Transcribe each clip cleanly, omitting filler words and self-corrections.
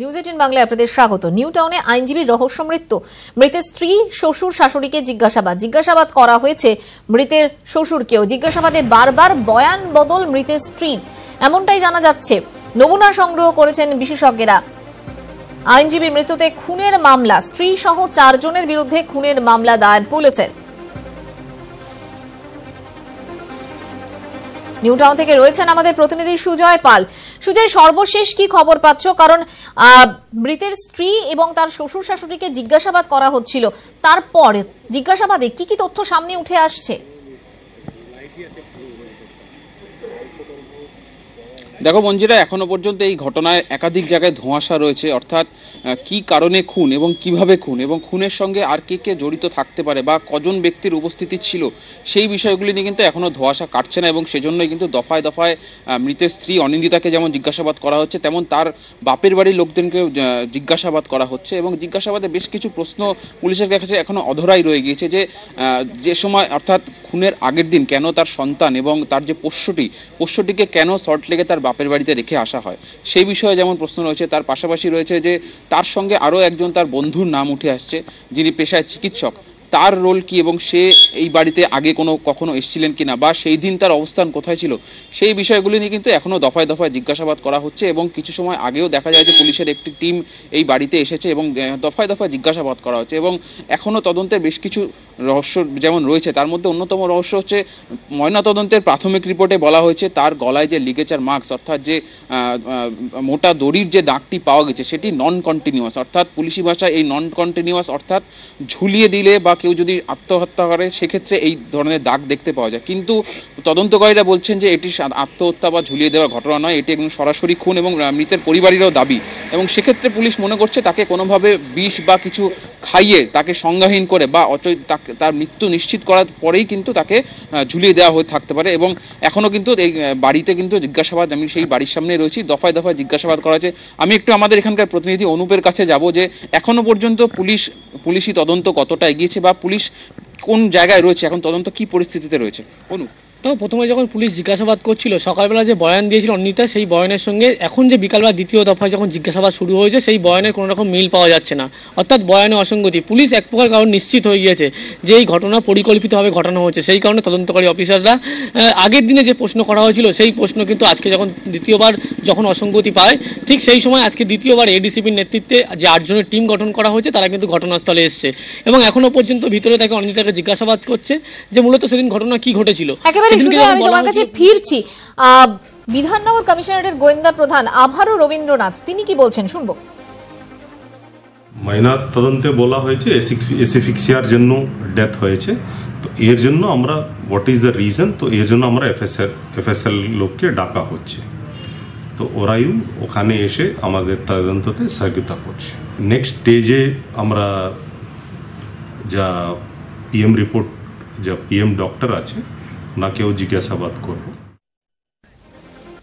News 18 বাংলায় আপনাদের স্বাগত। নিউ টাউনে আইনজীবীর রহস্য মৃত্যু। মৃতের স্ত্রী, শ্বশুর, শাশুড়িকে জিজ্ঞাসাবাদ করা হয়েছে। মৃতের শ্বশুরকেও জিজ্ঞাসাবাদে বারবার বয়ান বদল মৃতের স্ত্রীর, এমনটাই জানা যাচ্ছে। নমুনা সংগ্রহ করেছেন বিশেষজ্ঞরা। আইনজীবীর মৃত্যুতে খুনের মামলা, স্ত্রী সহ 4 জনের বিরুদ্ধে খুনের মামলা দায়ের পুলিশের। নিউ টাউন থেকে রয়েছেন আমাদের প্রতিনিধি সুজয় পাল। সুজয়, সর্বশেষ কি খবর পাচ্ছ? কারণ মৃতের স্ত্রী এবং তার শ্বশুর শাশুড়িকে জিজ্ঞাসাবাদ করা হচ্ছিল, তারপর জিজ্ঞাসাবাদে কি কি তথ্য সামনে উঠে আসছে? দেখো মঞ্জিরা, এখনো পর্যন্ত এই ঘটনায় একাধিক জায়গায় ধোঁয়াশা রয়েছে। অর্থাৎ কি কারণে খুন এবং কিভাবে খুন এবং খুনের সঙ্গে আর কে কে জড়িত থাকতে পারে বা কজন ব্যক্তির উপস্থিতি ছিল, সেই বিষয়গুলি নিয়ে কিন্তু এখনো ধোঁয়াশা কাটছে না। এবং সেজন্যই কিন্তু দফায় দফায় মৃতের স্ত্রী অনিন্দিতাকে যেমন জিজ্ঞাসাবাদ করা হচ্ছে, তেমন তার বাপের বাড়ির লোকজনকে জিজ্ঞাসাবাদ করা হচ্ছে। এবং জিজ্ঞাসাবাদে বেশ কিছু প্রশ্ন পুলিশের কাছে এখনো অধরাই রয়ে গিয়েছে। যে সময় অর্থাৎ খুনের আগের দিন কেন তার সন্তান এবং তার যে পোষ্যটিকে কেন সল্টলেকে তার বাপের বাড়িতে রেখে আসা হয়, সেই বিষয়ে যেমন প্রশ্ন রয়েছে। তার পাশাপাশি রয়েছে যে তার সঙ্গে আরও একজন তার বন্ধুর নাম উঠে আসছে, যিনি পেশায় চিকিৎসক। তার রোল কি এবং সে এই বাড়িতে আগে কখনো এসেছিলেন কিনা বা সেই দিন তার অবস্থান কোথায় ছিল, সেই বিষয়গুলি নিয়ে কিন্তু এখনো দফায় দফায় জিজ্ঞাসাবাদ করা হচ্ছে। এবং কিছু সময় আগেও দেখা যায় যে পুলিশের একটি টিম এই বাড়িতে এসেছে এবং দফায় দফায় জিজ্ঞাসাবাদ করা হচ্ছে। এবং এখনো তদন্তের বেশ কিছু রহস্য যেমন রয়েছে, তার মধ্যে অন্যতম রহস্য হচ্ছে ময়নাতদন্তের প্রাথমিক রিপোর্টে বলা হয়েছে তার গলায় যে লিগেচার মার্কস, অর্থাৎ যে মোটা দড়ির যে দাগটি পাওয়া গেছে, সেটি নন কন্টিনিউয়াস। অর্থাৎ পুলিশি ভাষায় এই নন কন্টিনিউয়াস অর্থাৎ ঝুলিয়ে দিলে বা কেউ যদি আত্মহত্যা করে সেক্ষেত্রে এই ধরনের দাগ দেখতে পাওয়া যায়। কিন্তু তদন্তকারীরা বলছেন যে এটি আত্মহত্যা বা ঝুলিয়ে দেওয়ার ঘটনা নয়, এটি একদম সরাসরি খুন এবং মৃতের পরিবারেরও দাবি। এবং সেক্ষেত্রে পুলিশ মনে করছে তাকে কোনোভাবে বিষ বা কিছু খাইয়ে তাকে সংজ্ঞাহীন করে বা তার মৃত্যু নিশ্চিত করার পরেই কিন্তু তাকে ঝুলিয়ে দেওয়া হয়ে থাকতে পারে। এবং এখনো কিন্তু এই বাড়িতে কিন্তু জিজ্ঞাসাবাদ, আমি সেই বাড়ির সামনে রয়েছি, দফায় দফায় জিজ্ঞাসাবাদ করা হয়েছে। আমি একটু আমাদের এখানকার প্রতিনিধি অনুপের কাছে যাব যে এখনো পর্যন্ত পুলিশি তদন্ত কতটা এগিয়েছে বা পুলিশ কোন জায়গায় রয়েছে, এখন তদন্ত কি পরিস্থিতিতে রয়েছে। অনুপ, তো প্রথমে যখন পুলিশ জিজ্ঞাসাবাদ করছিল, সকালবেলা যে বয়ান দিয়েছিল অনিন্দিতা, সেই বয়ানের সঙ্গে এখন যে বিকালবেলা দ্বিতীয় দফায় যখন জিজ্ঞাসাবাদ শুরু হয়েছে, সেই বয়ানের কোনো রকম মিল পাওয়া যাচ্ছে না। অর্থাৎ বয়ানে অসঙ্গতি। পুলিশ এক প্রকার কারণ নিশ্চিত হয়ে গিয়েছে যে এই ঘটনা পরিকল্পিতভাবে ঘটানো হয়েছে। সেই কারণে তদন্তকারী অফিসাররা আগের দিনে যে প্রশ্ন করা হয়েছিল, সেই প্রশ্ন কিন্তু আজকে দ্বিতীয়বার যখন অসঙ্গতি পায়, ঠিক সেই সময় আজকে দ্বিতীয়বার এডিসিপির নেতৃত্বে যে 8 জনের টিম গঠন করা হয়েছে, তারা কিন্তু ঘটনাস্থলে এসছে এবং এখনো পর্যন্ত ভিতরে তাকে অনিন্দিতাকে জিজ্ঞাসাবাদ করছে যে মূলত সেদিন ঘটনা কি ঘটেছিল। আমি তোমার কাছে ফিরছি। বিধাননগর কমিশনারেটের গোয়েন্দা প্রধান আভারো রবীন্দ্রনাথ, তিনি কি বলছেন শুনবো। ময়না তদন্তে বলা হয়েছে এসিফিক্সিয়ার জন্য ডেথ হয়েছে, তো এর জন্য আমরা হোয়াট ইজ দ্য রিজন, তো এর জন্য আমরা এফএসএল লোককে ডাকা হচ্ছে। তো ওরাই ওখানে এসে আমাদের তদন্ততে সহযোগিতা করছে। নেক্সট স্টেজে আমরা যা পিএম রিপোর্ট, যা পিএম ডক্টর আছে, ওনাকেও জিজ্ঞাসাবাদ করব।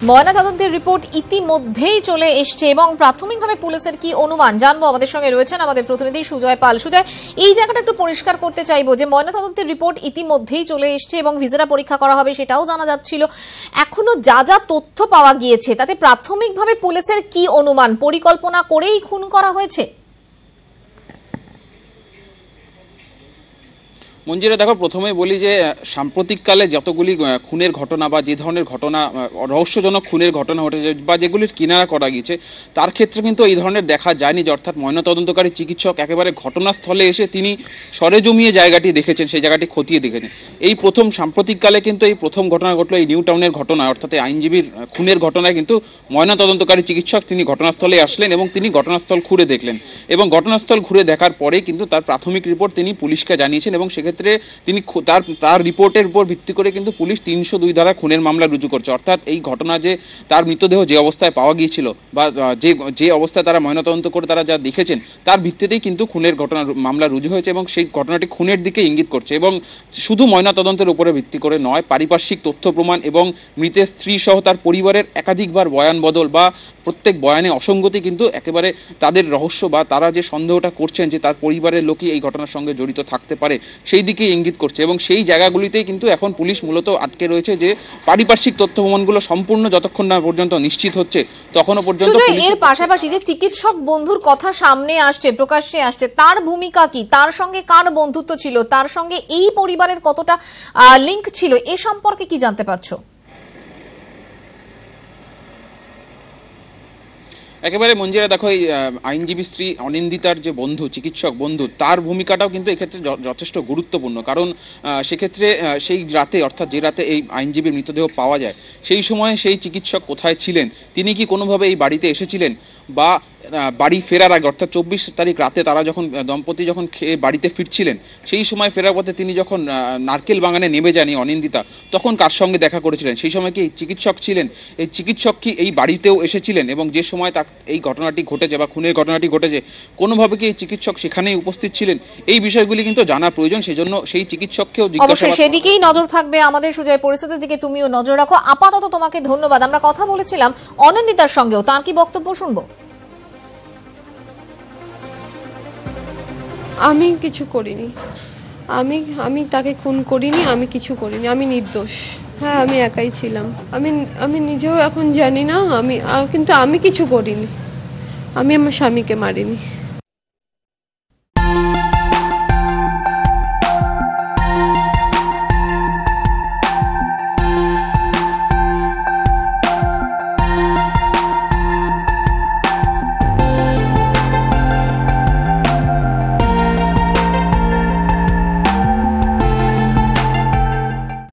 ময়নাতদন্তের রিপোর্ট ইতিমধ্যেই চলে এসছে এবং প্রাথমিকভাবে পুলিশের কি অনুমান জানবো। আমাদের সঙ্গে রয়েছেন আমাদের প্রতিনিধি সুজয় পাল। সুজয়, এই জায়গাটা একটু পরিষ্কার করতে চাইবো যে ময়নাতদন্তের রিপোর্ট ইতিমধ্যেই চলে এসছে এবং ভিসেরা পরীক্ষা করা হবে, সেটাও জানা যাচ্ছিল। এখনো যা যা তথ্য পাওয়া গিয়েছে, তাতে প্রাথমিকভাবে পুলিশের কি অনুমান? পরিকল্পনা করেই খুন করা হয়েছে? মঞ্জিরা, দেখো প্রথমেই বলি যে সাম্প্রতিককালে যতগুলি খুনের ঘটনা বা যে ধরনের ঘটনা, রহস্যজনক খুনের ঘটনা ঘটেছে বা যেগুলির কিনারা করা গিয়েছে, তার ক্ষেত্রে কিন্তু এই ধরনের দেখা যায়নি যে অর্থাৎ ময়নাতদন্তকারী চিকিৎসক একেবারে ঘটনাস্থলে এসে তিনি সরেজমিয়ে জায়গাটি দেখেছেন, সেই জায়গাটি খতিয়ে দেখেছেন। এই প্রথম সাম্প্রতিককালে কিন্তু এই প্রথম ঘটনা ঘটলো এই নিউ টাউনের ঘটনা, অর্থাৎ আইনজীবীর খুনের ঘটনায় কিন্তু ময়নাতদন্তকারী চিকিৎসক তিনি ঘটনাস্থলে আসলেন এবং তিনি ঘটনাস্থল ঘুরে দেখলেন। এবং ঘটনাস্থল ঘুরে দেখার পরে কিন্তু তার প্রাথমিক রিপোর্ট তিনি পুলিশকে জানিয়েছেন এবং সেক্ষেত্রে তিনি তার রিপোর্টের উপর ভিত্তি করে কিন্তু পুলিশ 302 ধারা খুনের মামলা রুজু করছে। অর্থাৎ এই ঘটনা যে তার মৃতদেহ যে অবস্থায় পাওয়া গিয়েছিল বা যে অবস্থায় তারা ময়নাতদন্ত করে তারা যা দেখেছেন, তার ভিত্তিতেই কিন্তু খুনের ঘটনা মামলা রুজু হয়েছে এবং সেই ঘটনাটি খুনের দিকে ইঙ্গিত করছে। এবং শুধু ময়নাতদন্তের উপরে ভিত্তি করে নয়, পারিপার্শ্বিক তথ্য প্রমাণ এবং মৃতের স্ত্রী সহ তার পরিবারের একাধিকবার বয়ান বদল বা প্রত্যেক বয়ানে অসঙ্গতি কিন্তু একেবারে তাদের রহস্য বা তারা যে সন্দেহটা করছেন যে তার পরিবারের লোকই এই ঘটনার সঙ্গে জড়িত থাকতে পারে, সেই সেই দিকে ইঙ্গিত করছে এবং সেই জায়গাগুলিতেই কিন্তু এখন পুলিশ মূলত আটকে রয়েছে, যে পারিপার্শ্বিক তথ্য প্রমাণগুলো সম্পূর্ণ যতক্ষণ না পর্যন্ত নিশ্চিত হচ্ছে তখনও পর্যন্ত। এর পাশাপাশি যে চিকিৎসক বন্ধুর কথা সামনে আসছে, প্রকাশ্যে আসছে, তার ভূমিকা কি, তার সঙ্গে কার বন্ধুত্ব ছিল, তার সঙ্গে এই পরিবারের কতটা লিংক ছিল, এ সম্পর্কে কি জানতে পারছো? একেবারে মঞ্জিরা, দেখো এই আইনজীবী স্ত্রী অনিন্দিতার যে বন্ধু, চিকিৎসক বন্ধু, তার ভূমিকাটাও কিন্তু এক্ষেত্রে যথেষ্ট গুরুত্বপূর্ণ। কারণ সেক্ষেত্রে সেই রাতে, অর্থাৎ যে রাতে এই আইনজীবীর মৃতদেহ পাওয়া যায়, সেই সময়ে সেই চিকিৎসক কোথায় ছিলেন, তিনি কি কোনোভাবে এই বাড়িতে এসেছিলেন, বা বাড়ি ফেরার আগে অর্থাৎ 24 তারিখ রাতে তারা যখন দম্পতি যখন খেয়ে বাড়িতে ফিরছিলেন, সেই সময় ফেরার পথে তিনি যখন নারকেল বাগানে নেমে যান অনিন্দিতা, তখন কার সঙ্গে দেখা করেছিলেন, সেই সময় কি এই চিকিৎসক ছিলেন, এই চিকিৎসক কি এই বাড়িতেও এসেছিলেন, এবং যে সময় এই ঘটনাটি ঘটেছে বা খুনের ঘটনাটি ঘটেছে কোনোভাবে কি এই চিকিৎসক সেখানেই উপস্থিত ছিলেন, এই বিষয়গুলি কিন্তু জানা প্রয়োজন। সেজন্য সেই চিকিৎসককেও অবশ্যই সেদিকেই নজর থাকবে আমাদের। সুজয়, পরিস্থিতির দিকে তুমিও নজর রাখো। আপাতত তোমাকে ধন্যবাদ। আমরা কথা বলেছিলাম অনিন্দিতার সঙ্গেও, তার কি বক্তব্য শুনবো। আমি কিছু করিনি, আমি তাকে খুন করিনি, আমি কিছু করিনি, আমি নির্দোষ। হ্যাঁ, আমি একাই ছিলাম। আমি নিজেও এখন জানি না, কিন্তু আমি কিছু করিনি, আমি আমার স্বামীকে মারিনি।